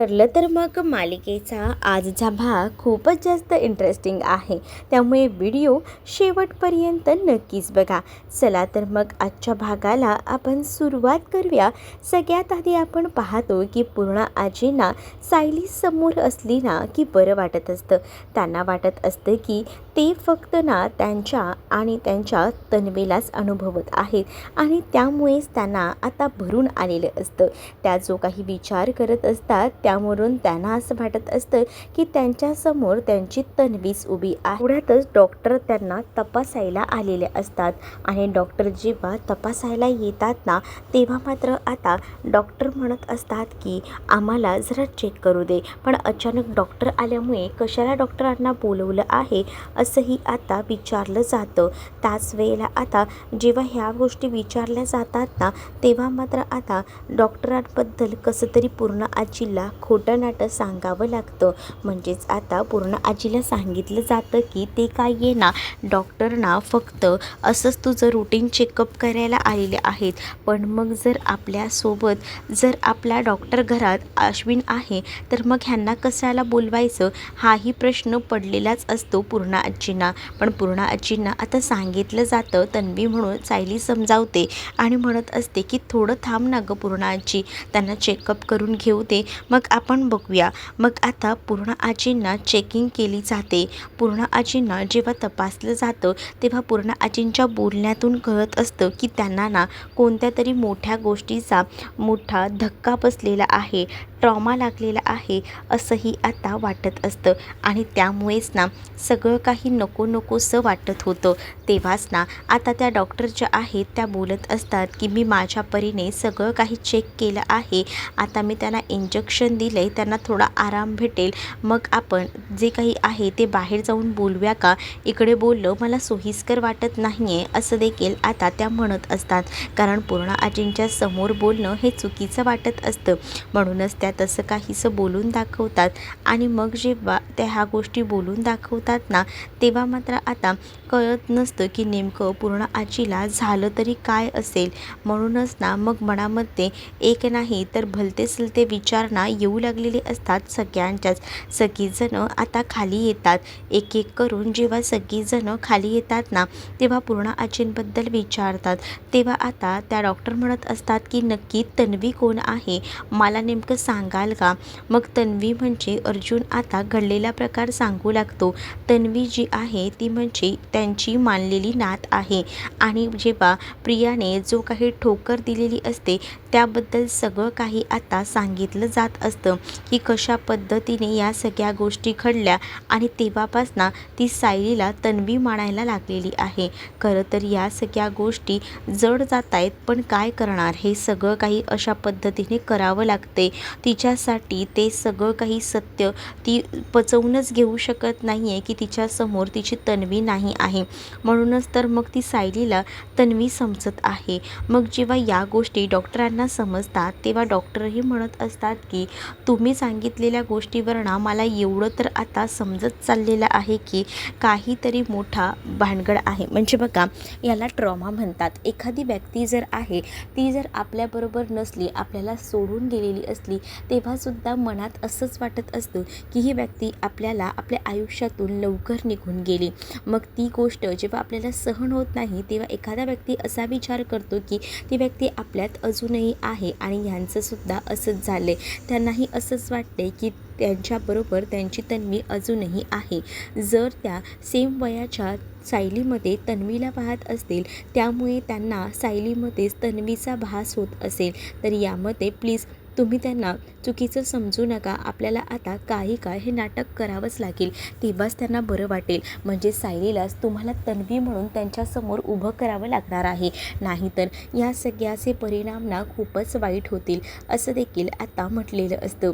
ठरलं तर मग मालिकेचा आजचा भाग खूपच जास्त इंटरेस्टिंग आहे, त्यामुळे व्हिडिओ शेवटपर्यंत नक्कीच बघा. चला तर मग आजच्या भागाला आपण सुरुवात करूया. सगळ्यात आधी आपण पाहतो की पूर्ण आजींना सायली समोर असली ना की बरं वाटत असतं. त्यांना वाटत असतं की ते फक्त ना त्यांच्या आणि त्यांच्या तन्वीलाच अनुभवत आहेत आणि त्यामुळेच त्यांना आता भरून आलेलं असतं. त्या जो काही विचार करत असतात त्यावरून त्यांना असं वाटत असतं की त्यांच्यासमोर त्यांची तन्वीच उभी आहे. एवढ्यातच डॉक्टर त्यांना तपासायला आलेले असतात आणि डॉक्टर जेव्हा तपासायला येतात ना तेव्हा मात्र आता डॉक्टर म्हणत असतात की आम्हाला जरा चेक करू दे. पण अचानक डॉक्टर आल्यामुळे कशाला डॉक्टरांना बोलवलं आहे असंही आता विचारलं जातं. त्याच वेळेला आता जेव्हा ह्या गोष्टी विचारल्या जातात ना तेव्हा मात्र आता डॉक्टरांबद्दल कसं तरी पूर्ण आजीला खोटं नाटं सांगावं लागतं. म्हणजेच आता पूर्ण आजीला सांगितलं जातं की ते काय आहे ना डॉक्टरना फक्त असंच तुझं रुटीन चेकअप करायला आलेले आहेत. पण मग जर आपल्यासोबत जर आपल्या डॉक्टर घरात अश्विन आहे तर मग ह्यांना कशाला बोलवायचं हाही प्रश्न पडलेलाच असतो पूर्ण आजींना. पण पूर्ण आजींना आता सांगितलं जातं. तन्वी म्हणून सायली समजावते आणि म्हणत असते की थोडं थांब ना गं पूर्ण आजी, त्यांना चेकअप करून घेऊ दे मग आपण बघूया. मग आता पूर्ण आजींना चेकिंग केली जाते. पूर्ण आजींना जेव्हा तपासलं जातं तेव्हा पूर्ण आजींच्या बोलण्यातून कळत असतं की त्यांना ना कोणत्या तरी मोठ्या गोष्टीचा मोठा धक्का बसलेला आहे, ट्रॉमा लागलेला आहे असंही आता वाटत असतं आणि त्यामुळेच ना सगळं काही नको नकोसं वाटत होतं. तेव्हाच ना आता त्या डॉक्टर ज्या आहेत त्या बोलत असतात की मी माझ्या परीने सगळं काही चेक केलं आहे. आता मी त्यांना इंजेक्शन दिलं आहे, त्यांना थोडा आराम भेटेल. मग आपण जे काही आहे ते बाहेर जाऊन बोलूया का? इकडे बोललं मला सोयीस्कर वाटत नाही आहे असं देखील आता त्या म्हणत असतात. कारण पूर्ण आजींच्या समोर बोलणं हे चुकीचं वाटत असतं. म्हणूनच त्या तसं काहीसं बोलून दाखवतात आणि मग जेव्हा त्या ह्या गोष्टी बोलून दाखवतात ना तेव्हा मात्र आता कळत नसतं की नेमकं पूर्ण आजीला झालं तरी काय असेल. म्हणूनच ना मग मनामध्ये एक नाही तर भलते सलते विचार ना येऊ लागलेले असतात सगळ्यांच्याच. सगळीजणं आता खाली येतात. एक एक करून जेव्हा सगळीजणं खाली येतात ना तेव्हा पूर्ण आजींबद्दल विचारतात. तेव्हा आता त्या डॉक्टर म्हणत असतात की नक्की तन्वी कोण आहे, मला नेमकं सांगाल का? मग तन्वी म्हणजे अर्जुन आता घडलेला प्रकार सांगू लागतो. तन्वी जी आहे ती म्हणजे त्यांची मानलेली नात आहे आणि जेव्हा प्रियाने जो काही ठोकर दिलेली असते त्याबद्दल सगळं काही आता सांगितलं जात असतं की कशा पद्धतीने या सगळ्या गोष्टी घडल्या आणि तेव्हापासून ती सायलीला तन्वी मानायला लागलेली आहे. खरं तर या सगळ्या गोष्टी जड जात आहेत पण काय करणार, हे सगळं काही अशा पद्धतीने करावं लागते. तिच्यासाठी ते सगळं काही सत्य ती पचवूनच घेऊ शकत नाही आहे की तिच्यासमोर तिची तन्वी नाही आहे. म्हणूनच तर मग ती सायलीला तन्वी समजत आहे. मग जेव्हा या गोष्टी डॉक्टरांना समजतात तेव्हा डॉक्टरही म्हणत असतात की तुम्ही सांगितलेल्या गोष्टीवर ना मला एवढं तर आता समजत चाललेलं आहे की काहीतरी मोठा भानगड आहे. म्हणजे बघा याला ट्रॉमा म्हणतात. एखादी व्यक्ती जर आहे ती जर आपल्याबरोबर नसली, आपल्याला सोडून गेलेली असली तेव्हासुद्धा मनात असंच वाटत असतं की ही व्यक्ती आपल्याला आपल्या आयुष्यातून लवकर निघून गेली. मग ती गोष्ट जेव्हा आपल्याला सहन होत नाही तेव्हा एखादा व्यक्ती असा विचार करतो की ती व्यक्ती आपल्यात अजूनही आहे आणि ह्यांचंसुद्धा असंच झालं आहे. त्यांनाही असंच वाटते की त्यांच्याबरोबर त्यांची तन्वी अजूनही आहे. जर त्या सेम वयाच्या सायलीमध्ये तन्वीला पाहत असतील त्यामुळे त्यांना सायलीमध्येच तन्वीचा भास होत असेल तर यामध्ये प्लीज तुम्ही त्यांना चुकीचं समजू नका. आपल्याला आता काही काळ हे नाटक करावंच लागेल, तेव्हाच त्यांना बरं वाटेल. म्हणजे सायलीलाच तुम्हाला तन्वी म्हणून त्यांच्यासमोर उभं करावं लागणार आहे, नाहीतर या सगळ्याचे परिणाम ना खूपच वाईट होतील असं देखील आता म्हटलेलं असतं.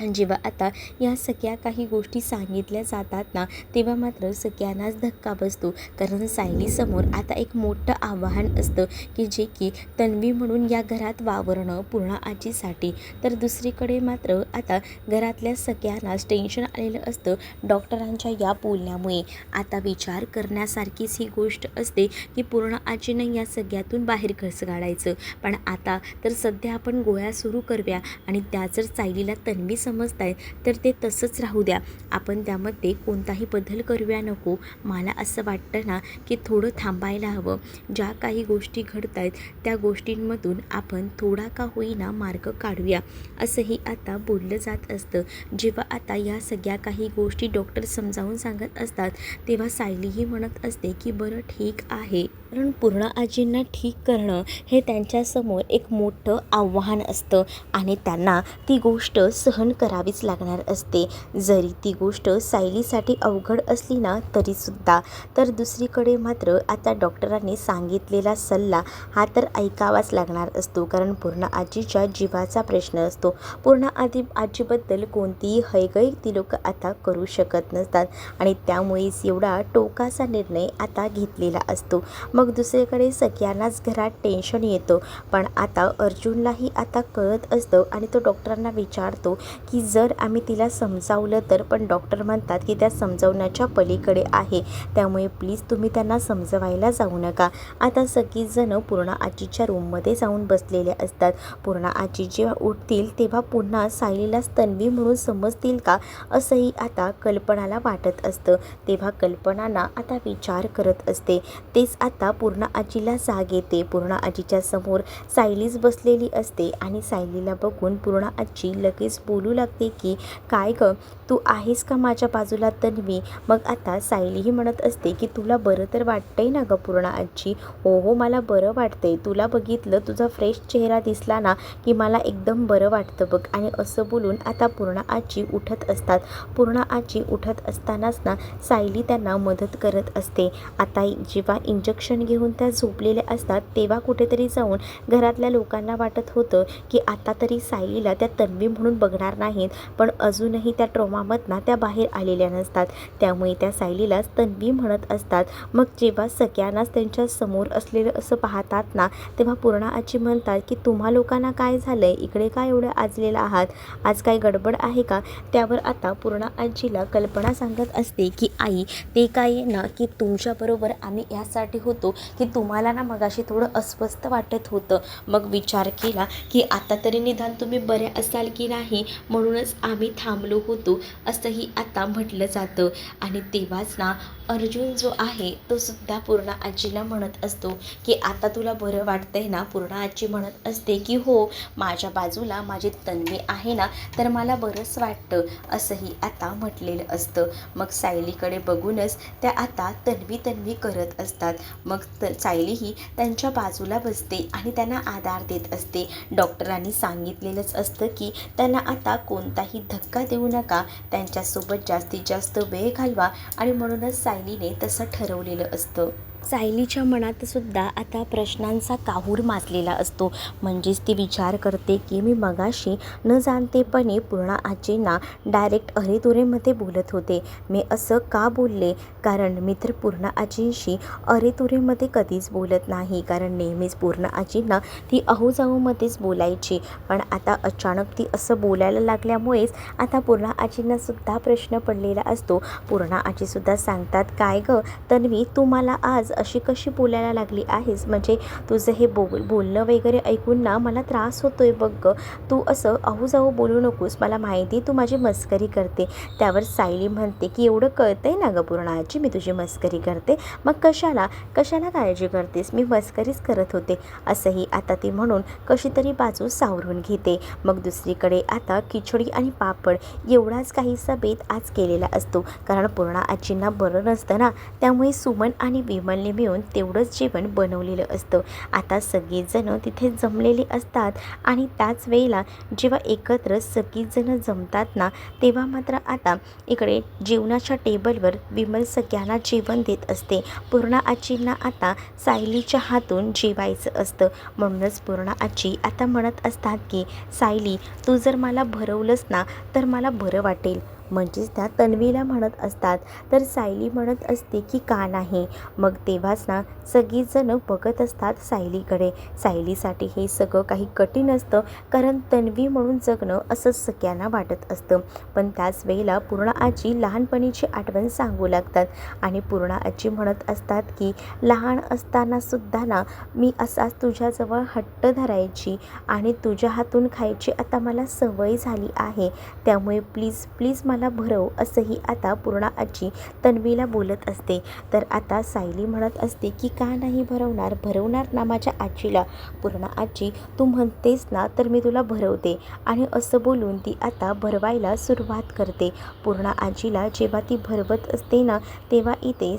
जेव्हा आता या सगळ्या काही गोष्टी सांगितल्या जातात ना, तेव्हा मात्र सगळ्यांनाच धक्का बसतो. कारण सायलीसमोर आता एक मोठं आव्हान असतं की जे की तन्वी म्हणून या घरात वावरणं पूर्ण आजीसाठी. तर दुसरीकडे मात्र आता घरातल्या सगळ्यांनाच टेन्शन आलेलं असतं डॉक्टरांच्या या बोलण्यामुळे. आता विचार करण्यासारखीच ही गोष्ट असते की पूर्ण आजीनं या सगळ्यातून बाहेर कसं काढायचं. पण आता तर सध्या आपण गोळ्या सुरू करूया आणि त्या जर सायलीला तन्वी समजताय तर ते तसंच राहू द्या. आपण त्यामध्ये कोणताही बदल करूया नको. मला असं वाटतं ना की थोडं थांबायला हवं. ज्या काही गोष्टी घडत आहेत त्या गोष्टींमधून आपण थोडा का होईना मार्ग काढूया, असंही आता बोललं जात असतं. जेव्हा आता या सगळ्या काही गोष्टी डॉक्टर समजावून सांगत असतात तेव्हा सायलीही म्हणत असते की बरं ठीक आहे. कारण पूर्ण आजींना ठीक करणं हे त्यांच्यासमोर एक मोठं आव्हान असतं आणि त्यांना ती गोष्ट सहन करावीच लागणार असते. जरी ती गोष्ट सायलीसाठी अवघड असली ना तरीसुद्धा. तर दुसरीकडे मात्र आता डॉक्टरांनी सांगितलेला सल्ला हा तर ऐकावाच लागणार असतो. कारण पूर्ण आजीच्या जीवाचा प्रश्न असतो. पूर्ण आजीबद्दल कोणतीही हयगय ती लोक आता करू शकत नसतात आणि त्यामुळेच एवढा टोकाचा निर्णय आता घेतलेला असतो. मग दुसरीकडे सगळ्यांनाच घरात टेन्शन येतं. पण आता अर्जुनलाही आता कळत असतं आणि तो डॉक्टरांना विचारतो की जर आम्ही तिला समजावलं तर. पण डॉक्टर म्हणतात की त्या समजावण्याच्या पलीकडे आहे, त्यामुळे प्लीज तुम्ही त्यांना समजवायला जाऊ नका. आता सगळीजणं पूर्ण आजीच्या रूममध्ये जाऊन बसलेले असतात. पूर्ण आजी जेव्हा उठतील तेव्हा पुन्हा सायलीलाच तन्वी म्हणून समजतील का, असंही आता कल्पनाला वाटत असतं. तेव्हा कल्पनाना आता विचार करत असते. तेच आता पूर्ण आजीला जाग येते. पूर्ण आजीच्या समोर सायलीच बसलेली असते आणि सायलीला बघून पूर्ण आजी लगेच बोलू लागते की काय गं, तू आहेस का माझ्या बाजूला तन्वी. मग आता सायलीही म्हणत असते की तुला बरं तर वाटतंय ना गं पूर्ण आजी. हो हो, मला बरं वाटतंय. तुला बघितलं, तुझा फ्रेश चेहरा दिसला ना की मला एकदम बरं वाटतं बघ. आणि असं बोलून आता पूर्ण आजी उठत असतात. पूर्ण आजी उठत असतानाच ना सायली त्यांना मदत करत असते. आता जेव्हा इंजेक्शन घेऊन त्या झोपलेल्या असतात तेव्हा कुठेतरी जाऊन घरातल्या लोकांना वाटत होतं की आता तरी सायलीला त्या तन्वी म्हणून बघणार नाहीत. पण अजूनही त्या ट्रॉमामधनं त्या बाहेर आलेल्या नसतात, त्यामुळे त्या सायलीलाच तन्वी म्हणत असतात. मग जेव्हा सगळ्यांनाच त्यांच्या समोर असलेलं असं पाहतात ना तेव्हा पूर्ण आजी म्हणतात की तुम्हा लोकांना काय झालं आहे, इकडे काय एवढं आजलेलं आहात, आज काय गडबड आहे का. त्यावर आता पूर्ण आजीला कल्पना सांगत असते की आई, ते काय आहे ना की तुमच्याबरोबर आम्ही यासाठी होतो की तुम्हाला ना मगाशी थोडं अस्वस्थ वाटत होतं. मग विचार केला की आता तरी निदान तुम्ही बरे असाल की नाही, म्हणूनच आम्ही थांबलो होतो, असंही आता म्हटलं जातं. आणि तेव्हाच ना अर्जुन जो आहे तो सुद्धा पूर्ण आजीला म्हणत असतो की आता तुला बरं वाटतंय ना. पूर्ण आजी म्हणत असते की हो, माझ्या बाजूला माझी तन्वी आहे ना तर मला बरंच वाटतं, असंही आता म्हटलेलं असतं. मग सायलीकडे बघूनच त्या आता तन्वी तन्वी करत असतात. मग सायलीही त्यांच्या बाजूला बसते आणि त्यांना आधार देत असते. डॉक्टरांनी सांगितलेलंच असतं की त्यांना आता कोणताही धक्का देऊ नका, त्यांच्यासोबत जास्तीत जास्त वेळ घालवा आणि म्हणूनच सायलीने तसं ठरवलेलं असतं. सायलीच्या मनात सुद्धा आता प्रश्नांचा काहूर माजलेला असतो. म्हणजेच ती विचार करते की मी मगाशी न जाणतेपणे पूर्ण आजींना डायरेक्ट अरेतुरेमध्ये बोलत होते. मी असं का बोलले, कारण मी तर पूर्ण आजींशी अरेतुरेमध्ये कधीच बोलत नाही. कारण नेहमीच पूर्ण आजींना ती अहोजाऊमध्येच बोलायची. पण आता अचानक ती असं बोलायला लागल्यामुळेच आता पूर्ण आजींनासुद्धा प्रश्न पडलेला असतो. पूर्ण आजीसुद्धा सांगतात, काय गं तन्वी, तू मला आज अशी कशी बोलायला लागली आहेस. म्हणजे तुझं हे बोलणं वगैरे ऐकून ना मला त्रास होतोय बघ गं. तू असं अहोजाऊ बोलू नकोस, मला माहिती तू माझी मस्करी करते. त्यावर सायली म्हणते की एवढं कळतंय ना गं पूर्ण आजी, मी तुझी मस्करी करते. मग कशाला काळजी करतेस, मी मस्करीच करत होते, असंही आता ती म्हणून कशी तरी बाजू सावरून घेते. मग दुसरीकडे आता खिचडी आणि पापड एवढाच काहीसा बेत आज केलेला असतो. कारण पूर्ण आजींना बरं नसतं ना, त्यामुळे सुमन आणि विमल कुटुंबांनी मिळून तेवढंच जेवण बनवलेलं असतं. आता सगळेजण तिथे जमलेले असतात आणि त्याच वेळेला जेव्हा एकत्र सगळीजणं जमतात ना, तेव्हा मात्र आता इकडे जेवणाच्या टेबलवर विमल सगळ्यांना जेवण देत असते. पूर्णा आजींना आता सायलीच्या हातून जेवायचं असतं. म्हणूनच पूर्णा आजी आता म्हणत असतात की सायली, तू जर मला भरवलंस ना तर मला बरं वाटेल. म्हणजेच त्या तन्वीला म्हणत असतात. तर सायली म्हणत असते की का नाही. मग तेव्हाच ना सगळीजणं बघत असतात सायलीकडे. सायलीसाठी हे सगळं काही कठीण असतं, कारण तन्वी म्हणून जगणं असं सगळ्यांना वाटत असतं. पण त्याच वेळेला पूर्णा आजी लहानपणीची आठवण सांगू लागतात आणि पूर्णा आजी म्हणत असतात की लहान असतानासुद्धा ना मी असाच तुझ्याजवळ हट्ट धरायची आणि तुझ्या हातून खायची आता मला सवय झाली आहे. त्यामुळे प्लीज प्लीज मला भरव, असंही आता पूर्णा आजी तन्वीला बोलत असते. तर आता सायली म्हणत असते की का नाही भरवणार, भरवणार ना माझ्या आजीला. पूर्णा आजी, तू म्हणतेस ना तर मी तुला भरवते. आणि असं बोलून ती आता भरवायला सुरुवात करते. पूर्णा आजीला जेव्हा ती भरवत असते ना तेव्हा इथे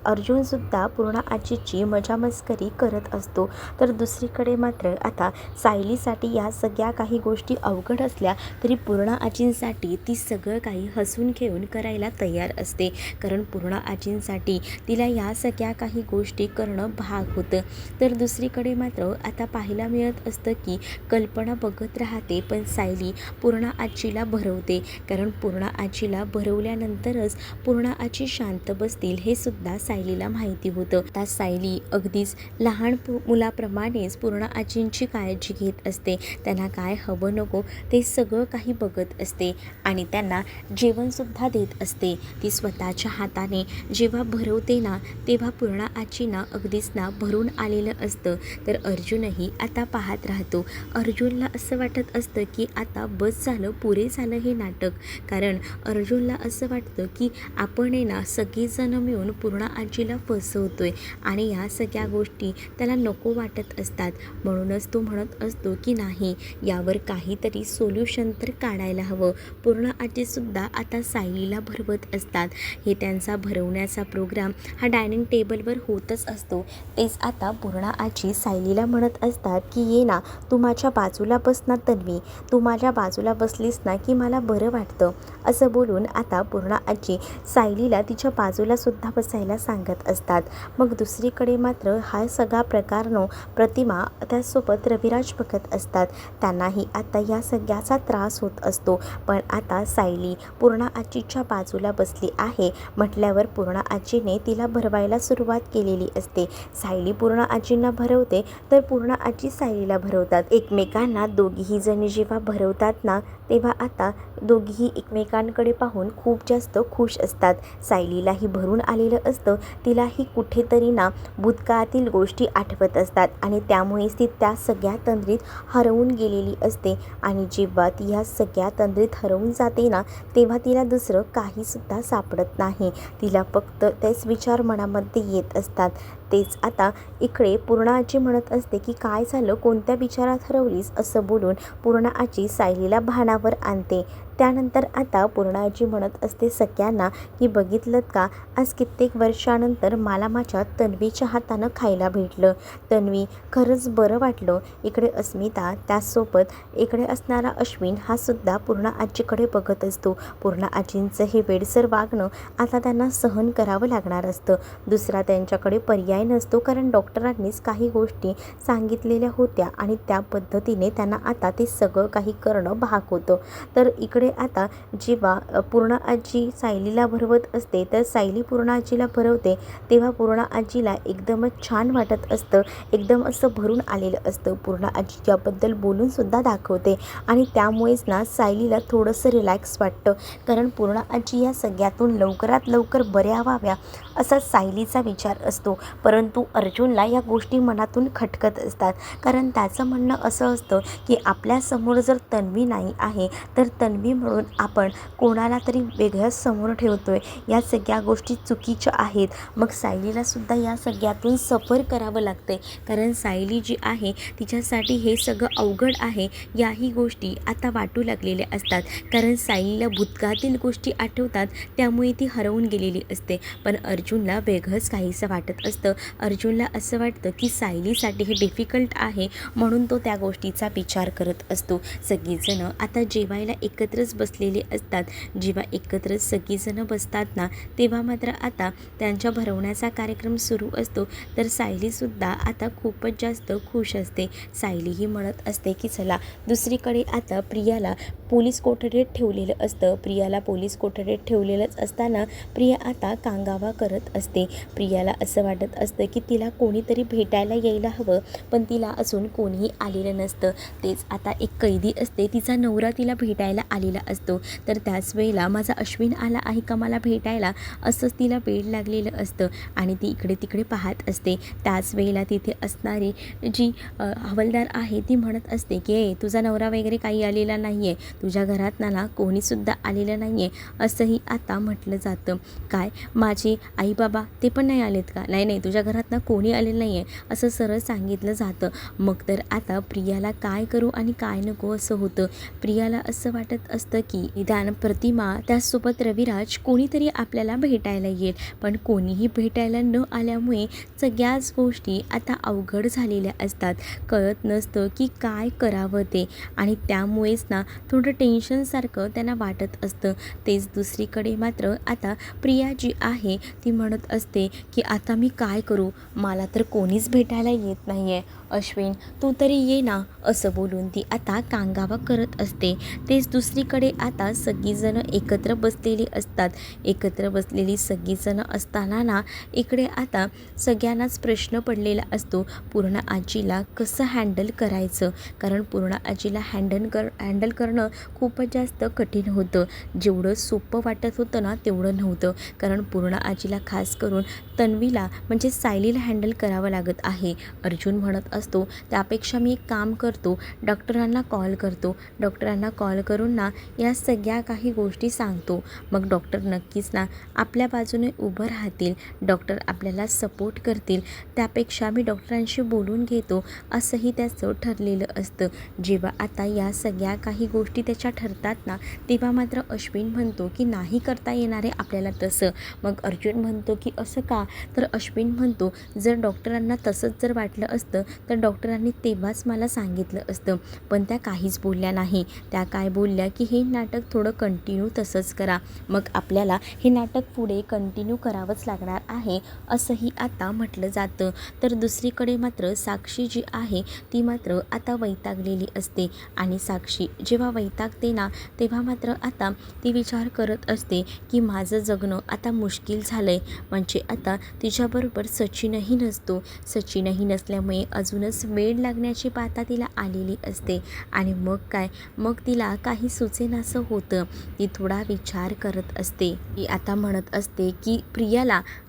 अर्जुनसुद्धा पूर्णा आजीची मजामस्करी करत असतो. तर दुसरीकडे मात्र आता सायलीसाठी या सगळ्या काही गोष्टी अवघड असल्या तरी पूर्णा आजींसाठी ती सगळं काही हसून खेळून करायला तयार असते. कारण पूर्णा आजींसाठी तिला या सगळ्या काही गोष्टी करणं भाग होतं. तर दुसरीकडे मात्र आता पाहायला मिळत असतं की कल्पना बघत राहते पण सायली पूर्णा आजीला भरवते. कारण पूर्णा आजीला भरवल्यानंतरच पूर्णा आजी शांत बसतील हे सुद्धा सायलीला माहिती होतं. आता सायली अगदीच लहान मुलाप्रमाणेच पूर्णा आजींची काळजी घेत असते. त्यांना काय हवं नको ते सगळं काही बघत असते आणि त्यांना जेवणसुद्धा देत असते. ती स्वतःच्या हाताने जेव्हा भरवते ना तेव्हा पूर्णा आजींना अगदीच ना भरून आलेलं असतं. तर अर्जुनही आता पाहत राहतो. अर्जुनला असं वाटत असतं की आता बस झालं, पुरे झालं हे नाटक. कारण अर्जुनला असं वाटतं की आपण ना सगळेजण मिळून पूर्णा आजीला फसवतोय आणि या सगळ्या गोष्टी त्याला नको वाटत असतात. म्हणूनच तो म्हणत असतो की नाही, यावर काहीतरी सोल्युशन तर काढायला हवं. पूर्णा आजीसुद्धा आता सायलीला भरवत असतात. हे त्यांचा भरवण्याचा प्रोग्राम हा डायनिंग टेबलवर होतच असतो. तेच आता पूर्णा आजी सायलीला म्हणत असतात की ये ना, तू माझ्या बाजूला बस ना तन्वी, तू माझ्या बाजूला बसलीस ना की मला बरं वाटतं. असं बोलून आता पूर्णा आजी सायलीला तिच्या बाजूला सुद्धा बसायला सांगत असतात. मग दुसरीकडे मात्र हा सगळा प्रकारनो प्रतिमा त्यासोबत रविराज बघत असतात. त्यांनाही आता या सगळ्याचा त्रास होत असतो. पण आता सायली पूर्णा आजीच्या बाजूला बसली आहे म्हटल्यावर पूर्णा आजीने तिला भरवायला सुरुवात केलेली असते. सायली पूर्णा आजींना भरवते तर पूर्णा आजी सायलीला भरवतात. एकमेकांना दोघीही जणी जेव्हा भरवतात ना तेव्हा आता दोघीही एकमेकांकडे पाहून खूप जास्त खुश असतात. सायलीलाही भरून आलेलं असतं. तिलाही कुठेतरी ना भूतकाळातील गोष्टी आठवत असतात आणि त्यामुळेच ती त्या सगळ्या तंद्रीत हरवून गेलेली असते. आणि जेव्हा ती ह्या सगळ्या तंद्रीत हरवून जाते ना तेव्हा तिला दुसरं काहीसुद्धा सापडत नाही. तिला फक्त तेच विचार मनामध्ये येत असतात. तेच आता इकडे पूर्णा आजी म्हणत असते की काय झालं, कोणत्या विचारात हरवलीस, असं बोलून पूर्णा आजी सायलीला भानावर आणते. त्यानंतर आता पूर्णा आजी म्हणत असते सगळ्यांना की बघितलं का, आज कित्येक वर्षानंतर मला माझ्या तन्वीच्या हातानं खायला भेटलं. तन्वी, खरंच बरं वाटलं. इकडे अस्मिता, त्याचसोबत इकडे असणारा अश्विन हा सुद्धा पूर्णा आजीकडे बघत असतो. पूर्णा आजींचं हे वेडसर वागणं आता त्यांना सहन करावं लागणार असतं. दुसरा त्यांच्याकडे पर्याय नसतो, कारण डॉक्टरांनीच काही गोष्टी सांगितलेल्या होत्या आणि त्या पद्धतीने त्यांना आता ते सगळं काही करणं भाग होतं. तर इकडे आता जेव्हा पूर्णा आजी सायलीला भरवत असते तर सायली पूर्णा आजीला भरवते तेव्हा पूर्णा आजीला एकदमच छान वाटत असतं. एकदम असं भरून आलेलं असतं. पूर्णा आजी याबद्दल बोलून सुद्धा दाखवते आणि त्यामुळेच ना सायलीला थोडंसं रिलॅक्स वाटतं. कारण पूर्णा आजी या सगळ्यातून लवकरात लवकर बऱ्या व्हाव्या असा सायलीचा विचार असतो. परंतु अर्जुनला या गोष्टी मनातून खटकत असतात. कारण त्याचं म्हणणं असं असतं की आपल्यासमोर जर तन्वी नाही आहे तर तन्वी प्रेमी म्हणून आपण कोणाला तरी वेगळ्याच समोर ठेवतो आहे. या सगळ्या गोष्टी चुकीच्या आहेत. मग सायलीलासुद्धा या सगळ्यातून सफर करावं लागतं आहे, कारण सायली जी आहे तिच्यासाठी हे सगळं अवघड आहे. याही गोष्टी आता वाटू लागलेल्या असतात, कारण सायलीला भूतकाळातील गोष्टी आठवतात, त्यामुळे ती हरवून गेलेली असते. पण अर्जुनला वेगळंच काहीसं वाटत असतं. अर्जुनला असं वाटतं की सायलीसाठी हे डिफिकल्ट आहे, म्हणून तो त्या गोष्टीचा विचार करत असतो. सगळीजणं आता जेवायला एकत्रच बसलेले असतात. जेव्हा एकत्रच सगळीजणं बसतात ना, तेव्हा मात्र आता त्यांच्या भरवण्याचा कार्यक्रम सुरू असतो. तर सायलीसुद्धा आता खूपच जास्त खुश असते. सायलीही म्हणत असते की चला. दुसरीकडे आता प्रियाला पोलीस कोठडीत ठेवलेलं असतं. प्रियाला पोलीस कोठडीत ठेवलेलंच असताना प्रिया आता कांगावा करत असते. प्रियाला असं वाटत असतं की तिला कोणीतरी भेटायला यायला हवं, पण तिला अजून कोणीही आलेलं नसतं. तेच आता एक कैदी असते, तिचा नवरा तिला भेटायला आलेला असतो. तर त्याच वेळेला माझा अश्विन आला आहे का मला भेटायला, असंच तिला वेड लागलेलं असतं आणि ती इकडे तिकडे पाहत असते. त्याच वेळेला तिथे असणारी जी हवालदार आहे ती म्हणत असते की तुझा नवरा वगैरे काही आलेला नाही आहे, तुझ्या घरात ना कोणीसुद्धा आलेलं नाही आहे, असंही आता म्हटलं जातं. काय माझे आई बाबा ते पण नाही आलेत का? नाही, तुझ्या घरात कोणी आलेलं नाही आहे, असं सरळ सांगितलं जातं. मग तर आता प्रियाला काय करू आणि काय नको असं होतं. प्रियाला असं वाटत असतं की निदान प्रतिमा त्याचसोबत रविराज कोणीतरी आपल्याला भेटायला येईल, पण कोणीही भेटायला न आल्यामुळे सगळ्याच गोष्टी आता अवघड झालेल्या असतात. कळत नसतं की काय करावं ते, आणि त्यामुळेच थोडं टेन्शनसारखं त्यांना वाटत असतं. तेच दुसरीकडे मात्र आता प्रिया जी आहे ती म्हणत असते की आता मी काय करू, मला तर कोणीच भेटायला येत नाही आहे. अश्विन तू तरी ये ना, असं बोलून ती आता कांगावा करत असते. तेच दुसरीकडे आता सगळीजणं एकत्र बसलेली असतात. एकत्र बसलेली सगळीजणं असताना इकडे आता सगळ्यांनाच प्रश्न पडलेला असतो, पूर्ण आजीला कसं हँडल करायचं. कारण पूर्ण आजीला हँडल करणं खूपच जास्त कठीण होतं. जेवढं सोपं वाटत होतं ना तेवढं नव्हतं, कारण पूर्ण आजीला खास करून तन्वीला म्हणजे सायलीला हँडल करावं लागत आहे. अर्जुन म्हणत असतो त्यापेक्षा मी एक काम करतो, डॉक्टरांना कॉल करतो. डॉक्टरांना कॉल करून या सगळ्या काही गोष्टी सांगतो. मग डॉक्टर नक्कीच आपल्या बाजूने उभं राहतील, डॉक्टर आपल्याला सपोर्ट करतील. त्यापेक्षा मी डॉक्टरांशी बोलून घेतो, असंही त्याचं ठरलेलं असतं. जेव्हा आता या सगळ्या काही गोष्टी त्याच्या ठरतात तेव्हा मात्र अश्विन म्हणतो की नाही करता येणार आहे आपल्याला तसं. मग अर्जुन म्हणतो की असं का? तर अश्विन म्हणतो जर डॉक्टरांना तसंच जर वाटलं असतं तर डॉक्टरांनी तेव्हाच मला सांगितलं असतं, पण त्या काहीच बोलल्या नाही. त्या काय बोलल्या की हे नाटक थोडं कंटिन्यू तसंच करा. मग आपल्याला हे नाटक पुढे कंटिन्यू करावंच लागणार आहे, असंही आता म्हटलं जातं. तर दुसरीकडे मात्र साक्षी जी आहे ती मात्र आता वैतागलेली असते, आणि साक्षी जेव्हा वैतागते तेव्हा मात्र आता ती विचार करत असते की माझं जगणं आता मुश्किल झालं आहे. म्हणजे आता तिच्याबरोबर सचिनही नसतो. सचिनही नसल्यामुळे अजूनच वेड लागण्याची पाता तिला आलेली असते. आणि मग काय, मग तिला काही सुचेनासं होतं. ती थोडा विचार करत असते. ती आता म्हणत असते की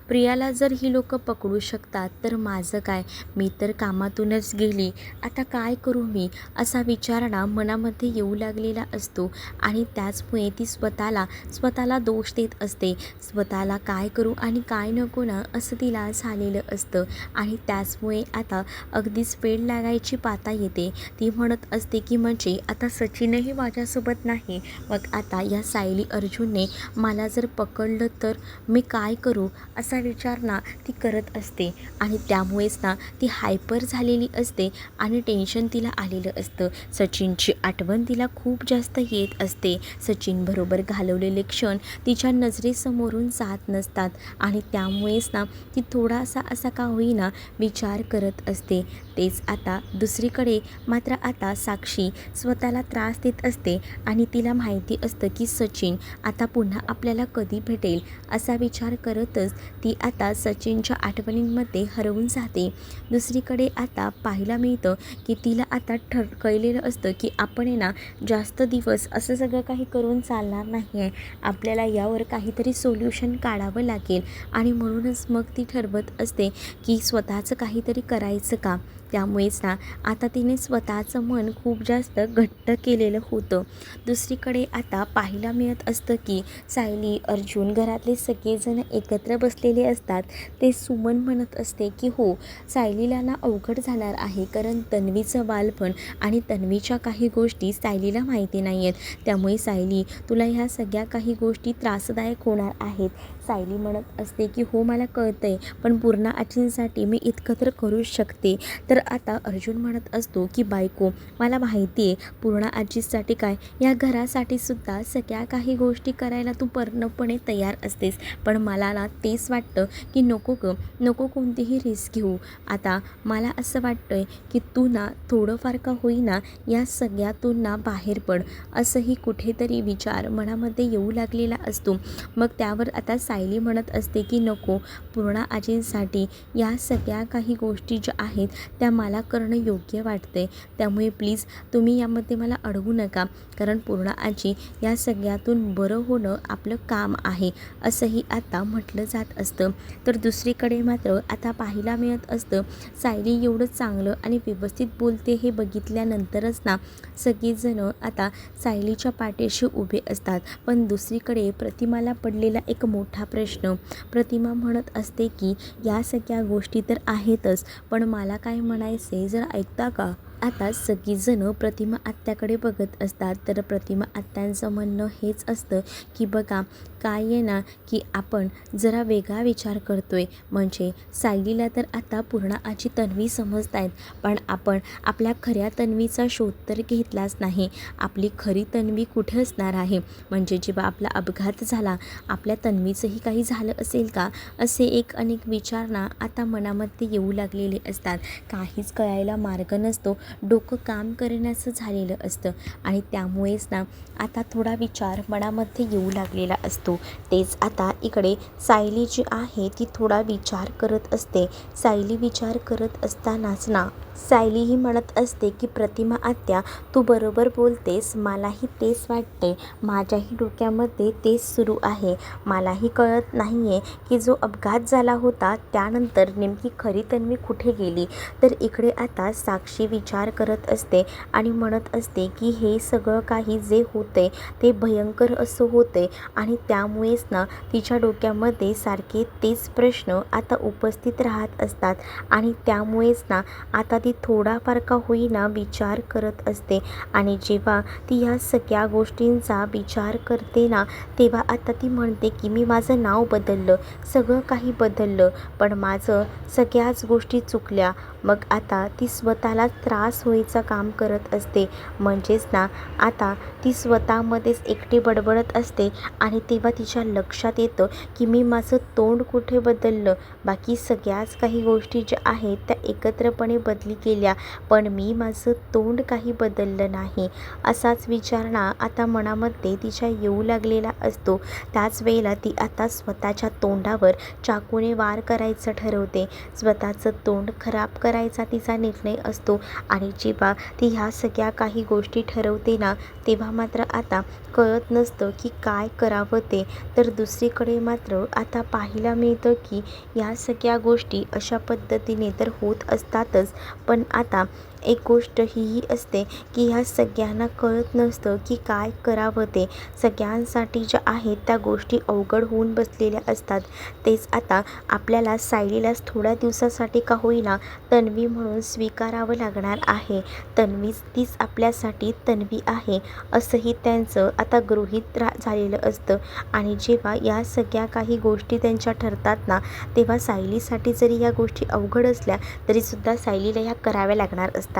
प्रियाला जर ही लोक पकडू शकतात तर माझं काय, मी तर कामातूनच गेली, आता काय करू मी, असा विचार मनामध्ये येऊ लागलेला असतो. आणि त्याचमुळे ती स्वतःला दोष देत असते. स्वतःला काय करू आणि काय नको असं तिला झालेलं असतं. आणि त्याचमुळे आता अगदीच वेड लागायची पाता येते. ती म्हणत असते की म्हणजे आता सचिनही माझ्यासोबत नाही, मग आता या सायली अर्जुनने मला जर पकडलं तर मी काय करू, असा विचार ती करत असते. आणि त्यामुळेच ती हायपर झालेली असते आणि टेन्शन तिला आलेलं असतं. सचिनची आठवण तिला खूप जास्त येत असते. सचिनबरोबर घालवलेले क्षण तिच्या नजरेसमोरून जात नसतात, आणि त्यामुळेच ती थोडासा असा का होईना विचार करत असते. तेच आता दुसरीकडे मात्र आता साक्षी स्वतःला त्रास देत असते, आणि तिला माहिती असतं की सचिन आता पुन्हा आपल्याला कधी भेटेल, असा विचार करतच ती आता सचिनच्या आठवणींमध्ये हरवून जाते. दुसरीकडे आता पाहायला मिळतं की तिला आता कळलेलं असतं की आपण जास्त दिवस असं सगळं काही करून चालणार नाही आहे, आपल्याला यावर काहीतरी सोल्युशन काढावं लागेल. आणि म्हणूनच मग ती ठरवत असते की स्वतःचं काहीतरी करायचं का. त्यामुळेच ना आता तिने स्वतःचं मन खूप जास्त घट्ट केलेलं होतं. दुसरीकडे आता पाहायला मिळत असतं की सायली, अर्जुन, घरातले सगळेजण एकत्र बसलेले असतात. ते सुमन म्हणत असते की हो, सायलीला ना अवघड जाणार आहे, कारण तन्वीचं बालपण आणि तन्वीच्या काही गोष्टी सायलीला माहिती नाही आहेत. त्यामुळे सायली, तुला ह्या सगळ्या काही गोष्टी त्रासदायक होणार आहेत. सायली म्हणत असते की हो, मला कळतंय, पण पूर्णा आजींसाठी मी इतकं तर करू शकते. तर आता अर्जुन म्हणत असतो की बायको, मला माहिती आहे पूर्णा आजीसाठी काय, या घरासाठी सुद्धा सगळ्या काही गोष्टी करायला तू पूर्णपणे तयार असतेस, पण मला ना तेच वाटतं की नको नको कोणतीही रिस्क घेऊ. आता मला असं वाटतंय की तू ना थोडंफार का होईना या सगळ्यातून ना बाहेर पड, असंही कुठेतरी विचार मनामध्ये येऊ लागलेला असतो. मग त्यावर आता सायली म्हणत असते की नको, पूर्णा आजींसाठी या सगळ्या काही गोष्टी ज्या आहेत त्या मला करणं योग्य वाटते, त्यामुळे प्लीज तुम्ही यामध्ये मला अडवू नका, कारण पूर्णा आजी या सगळ्यातून बरं होणं आपलं काम आहे, असंही आता म्हटलं जात असतं. तर दुसरीकडे मात्र आता पाहायला मिळत असतं सायली एवढं चांगलं आणि व्यवस्थित बोलते हे बघितल्यानंतरच ना सगळेजणं आता सायलीच्या पाठीशी उभे असतात. पण दुसरीकडे प्रतिमाला पडलेला एक मोठा प्रश्न. प्रतिमा म्हणत असते की या सगळ्या गोष्टी तर आहेतच, पण मला काय म्हणायचे जरा ऐकता का. आता सगळीजणं प्रतिमा आत्याकडे बघत असतात. तर प्रतिमा आत्यांचं म्हणणं हेच असतं की बघा, काय आहे ना की आपण जरा वेगळा विचार करतोय. म्हणजे सायलीला तर आता पूर्णा आजी तन्वी समजत आहेत, पण आपण आपल्या खऱ्या तन्वीचा शोध तर घेतलाच नाही. आपली खरी तन्वी कुठे असणार आहे, म्हणजे जेव्हा आपला अपघात झाला आपल्या तन्वीचंही काही झालं असेल का, असे अनेक विचार ना आता मनामध्ये येऊ लागलेले असतात. काहीच कळायला मार्ग नसतो, डोकं काम करण्याचं झालेलं असतं आणि त्यामुळेच ना आता थोडा विचार मनामध्ये येऊ लागलेला असतो. तेच आता इकडे सायली जी आहे ती थोडा विचार करत असते. सायली विचार करत असतानाच ना सायली ही म्हणत असते की प्रतिमा आत्या, तू बरोबर बोलतेस, मलाही तेच वाटते, माझ्याही डोक्यामध्ये तेच सुरू आहे. मलाही कळत नाही आहे की जो अपघात झाला होता त्यानंतर नेमकी खरी तन्वी कुठे गेली. तर इकडे आता साक्षी विचार करत असते आणि म्हणत असते की हे सगळं काही जे होते ते भयंकर असं होते आणि त्यामुळेच ना तिच्या डोक्यामध्ये सारखे तेच प्रश्न आता उपस्थित राहत असतात आणि त्यामुळेच ना आता ती थोडाफार का होईना विचार करत असते. आणि जेव्हा ती ह्या सगळ्या गोष्टींचा विचार करते ना तेव्हा आता ती म्हणते की मी माझं नाव बदललं, सगळं काही बदललं, पण माझं सगळ्याच गोष्टी चुकल्या. मग आता ती स्वतःला त्रास व्हायचं काम करत असते. म्हणजेच ना आता ती स्वतःमध्येच एकटी बडबडत असते आणि तेव्हा तिच्या लक्षात येतं की मी माझं तोंड कुठे बदललं, बाकी सगळ्याच काही गोष्टी ज्या आहेत त्या एकत्रपणे बदली केल्या, पण मी माझं तोंड काही बदललं नाही. असाच विचार ना आता मनामध्ये तिच्या येऊ लागलेला असतो. त्याच वेळेला ती आता स्वतःच्या तोंडावर चाकूने वार करायचं ठरवते. स्वतःचं तोंड खराब करायचा तिचा निर्णय असतो आणि जेव्हा ती ह्या सगळ्या काही गोष्टी ठरवते ना तेव्हा मात्र आता कळत नसतं की काय करावं ते. तर दुसरीकडे मात्र आता पाहायला मिळतं की या सगळ्या गोष्टी अशा पद्धतीने तर होत असतातच, पण आता एक गोष्ट हीही असते की ह्या सगळ्यांना कळत नसतं की काय करावं ते. सगळ्यांसाठी ज्या आहेत त्या गोष्टी अवघड होऊन बसलेल्या असतात. तेच आता आपल्याला सायलीलाच थोड्या दिवसासाठी का होईना तन्वी म्हणून स्वीकारावं लागणार आहे. तन्वीच तीच आपल्यासाठी तन्वी आहे असंही त्यांचं आता गृहीत झालेलं असतं. आणि जेव्हा या सगळ्या काही गोष्टी त्यांच्या ठरतात ना तेव्हा सायलीसाठी जरी या गोष्टी अवघड असल्या तरीसुद्धा सायलीला ह्या कराव्या लागणार असतात.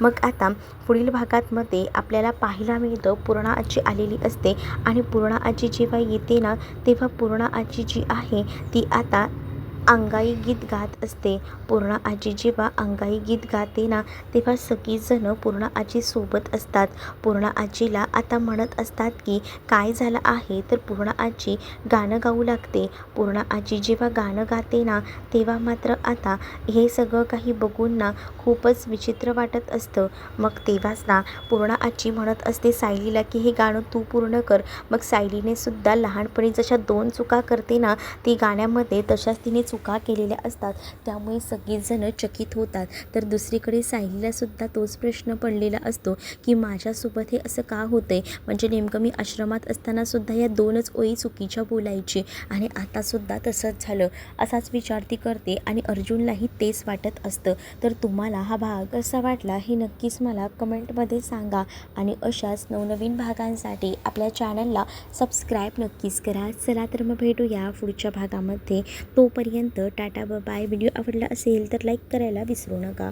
मग आता पुढील भागांमध्ये आपल्याला पाहायला मिळतं पूर्णा आजी आलेली असते आणि पूर्णा आजी जेव्हा येते ना तेव्हा पूर्णा आजी जी आहे ती आता अंगाई गीत गात असते. पूर्णा आजी जेव्हा अंगाई गीत गाते ना तेव्हा सगळीजणं पूर्णा आजीसोबत असतात. पूर्णा आजीला आता म्हणत असतात की काय झालं आहे, तर पूर्णा आजी गाणं गाऊ लागते. पूर्णा आजी जेव्हा गाणं गाते ना तेव्हा मात्र आता हे सगळं काही बघून ना खूपच विचित्र वाटत असतं. मग तेव्हाच ना पूर्णा आजी म्हणत असते सायलीला की हे गाणं तू पूर्ण कर. मग सायलीने सुद्धा लहानपणी जशा 2 चुका करते ना ती गाण्यामध्ये तशाच तिने चुका केलेल्या असतात त्यामुळे सगळीजणं चकित होतात. तर दुसरीकडे सायलीलासुद्धा तोच प्रश्न पडलेला असतो की माझ्यासोबत हे असं का होतं आहे. म्हणजे नेमकं मी आश्रमात असतानासुद्धा या 2च ओळी चुकीच्या बोलायची आणि आतासुद्धा तसंच झालं. असाच विचार ती करते आणि अर्जुनलाही तेच वाटत असतं. तर तुम्हाला हा भाग कसा वाटला हे नक्कीच मला कमेंटमध्ये सांगा आणि अशाच नवनवीन भागांसाठी आपल्या चॅनलला सबस्क्राईब नक्कीच करा. चला तर मग भेटूया पुढच्या भागामध्ये. तोपर्यंत टाटा बाय. व्हिडिओ आवडला असेल तर लाईक करायला विसरू नका.